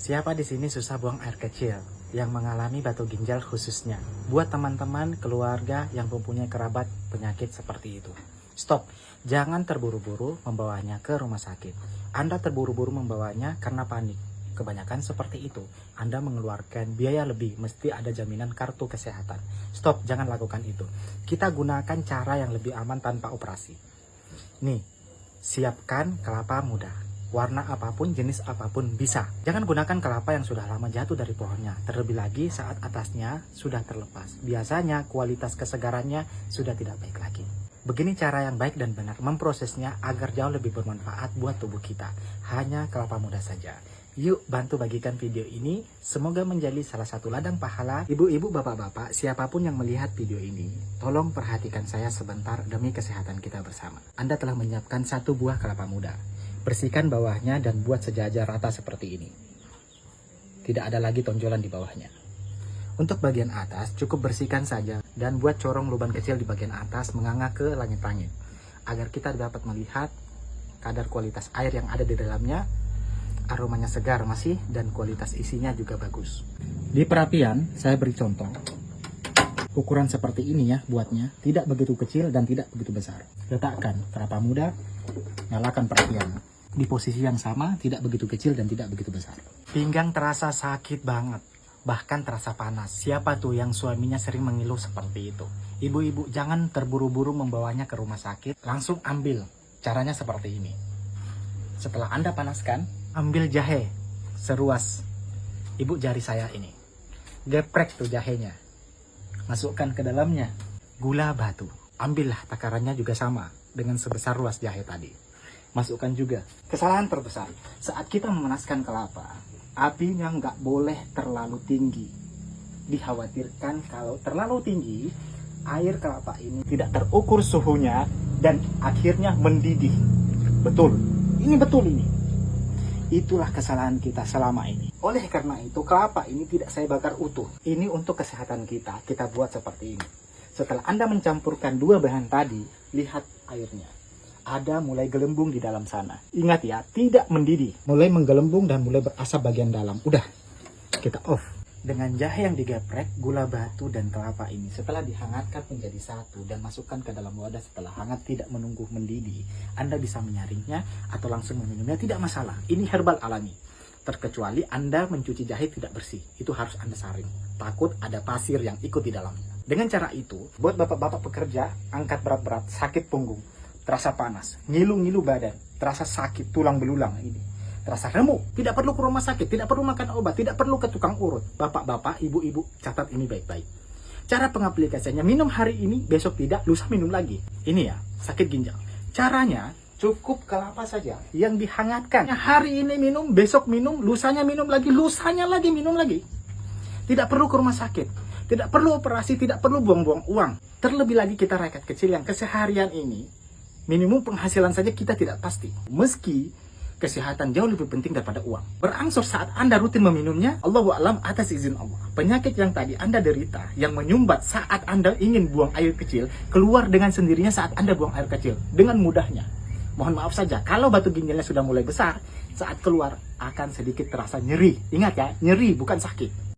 Siapa di sini susah buang air kecil yang mengalami batu ginjal khususnya? Buat teman-teman keluarga yang mempunyai kerabat penyakit seperti itu. Stop, jangan terburu-buru membawanya ke rumah sakit. Anda terburu-buru membawanya karena panik. Kebanyakan seperti itu. Anda mengeluarkan biaya lebih, mesti ada jaminan kartu kesehatan. Stop, jangan lakukan itu. Kita gunakan cara yang lebih aman tanpa operasi. Nih, siapkan kelapa muda. Warna apapun, jenis apapun bisa. Jangan gunakan kelapa yang sudah lama jatuh dari pohonnya. Terlebih lagi saat atasnya sudah terlepas. Biasanya kualitas kesegarannya sudah tidak baik lagi. Begini cara yang baik dan benar memprosesnya agar jauh lebih bermanfaat buat tubuh kita. Hanya kelapa muda saja. Yuk bantu bagikan video ini. Semoga menjadi salah satu ladang pahala. Ibu-ibu, bapak-bapak, siapapun yang melihat video ini, tolong perhatikan saya sebentar demi kesehatan kita bersama. Anda telah menyiapkan satu buah kelapa muda. Bersihkan bawahnya dan buat sejajar rata seperti ini. Tidak ada lagi tonjolan di bawahnya. Untuk bagian atas cukup bersihkan saja dan buat corong lubang kecil di bagian atas menganga ke langit-langit. Agar kita dapat melihat kadar kualitas air yang ada di dalamnya, aromanya segar masih dan kualitas isinya juga bagus. Di perapian saya beri contoh. Ukuran seperti ini ya buatnya, tidak begitu kecil dan tidak begitu besar. Letakkan kelapa muda, nyalakan perapian. Di posisi yang sama, tidak begitu kecil dan tidak begitu besar. Pinggang terasa sakit banget, bahkan terasa panas. Siapa tuh yang suaminya sering mengeluh seperti itu? Ibu-ibu, jangan terburu-buru membawanya ke rumah sakit, langsung ambil. Caranya seperti ini. Setelah Anda panaskan, ambil jahe seruas ibu jari saya ini. Geprek tuh jahenya. Masukkan ke dalamnya gula batu. Ambillah takarannya juga sama dengan sebesar ruas jahe tadi. Masukkan juga. Kesalahan terbesar saat kita memanaskan kelapa, apinya nggak boleh terlalu tinggi. Dikhawatirkan kalau terlalu tinggi, air kelapa ini tidak terukur suhunya dan akhirnya mendidih. Betul, ini betul ini. Itulah kesalahan kita selama ini. Oleh karena itu, kelapa ini tidak saya bakar utuh. Ini untuk kesehatan kita, kita buat seperti ini. Setelah Anda mencampurkan dua bahan tadi, lihat airnya. Ada mulai gelembung di dalam sana. Ingat ya, tidak mendidih. Mulai menggelembung dan mulai berasap bagian dalam. Udah, kita off. Dengan jahe yang digeprek, gula batu dan kelapa ini setelah dihangatkan menjadi satu dan masukkan ke dalam wadah setelah hangat, tidak menunggu mendidih. Anda bisa menyaringnya atau langsung meminumnya, tidak masalah. Ini herbal alami. Terkecuali Anda mencuci jahe tidak bersih. Itu harus Anda saring. Takut ada pasir yang ikut di dalamnya. Dengan cara itu, buat bapak-bapak pekerja, angkat berat-berat, sakit punggung, terasa panas, ngilu-ngilu badan, terasa sakit tulang belulang ini, terasa remuk, tidak perlu ke rumah sakit, tidak perlu makan obat, tidak perlu ke tukang urut. Bapak-bapak, ibu-ibu, catat ini baik-baik. Cara pengaplikasiannya, minum hari ini, besok tidak, lusa minum lagi. Ini ya, sakit ginjal. Caranya, cukup kelapa saja yang dihangatkan. Hari ini minum, besok minum, lusanya minum lagi, lusanya lagi minum lagi. Tidak perlu ke rumah sakit, tidak perlu operasi, tidak perlu buang-buang uang. Terlebih lagi kita rakyat kecil yang keseharian ini, minimum penghasilan saja kita tidak pasti. Meski kesehatan jauh lebih penting daripada uang. Berangsur saat Anda rutin meminumnya, Allahu a'lam atas izin Allah. Penyakit yang tadi Anda derita, yang menyumbat saat Anda ingin buang air kecil, keluar dengan sendirinya saat Anda buang air kecil. Dengan mudahnya. Mohon maaf saja, kalau batu ginjalnya sudah mulai besar, saat keluar akan sedikit terasa nyeri. Ingat ya, nyeri bukan sakit.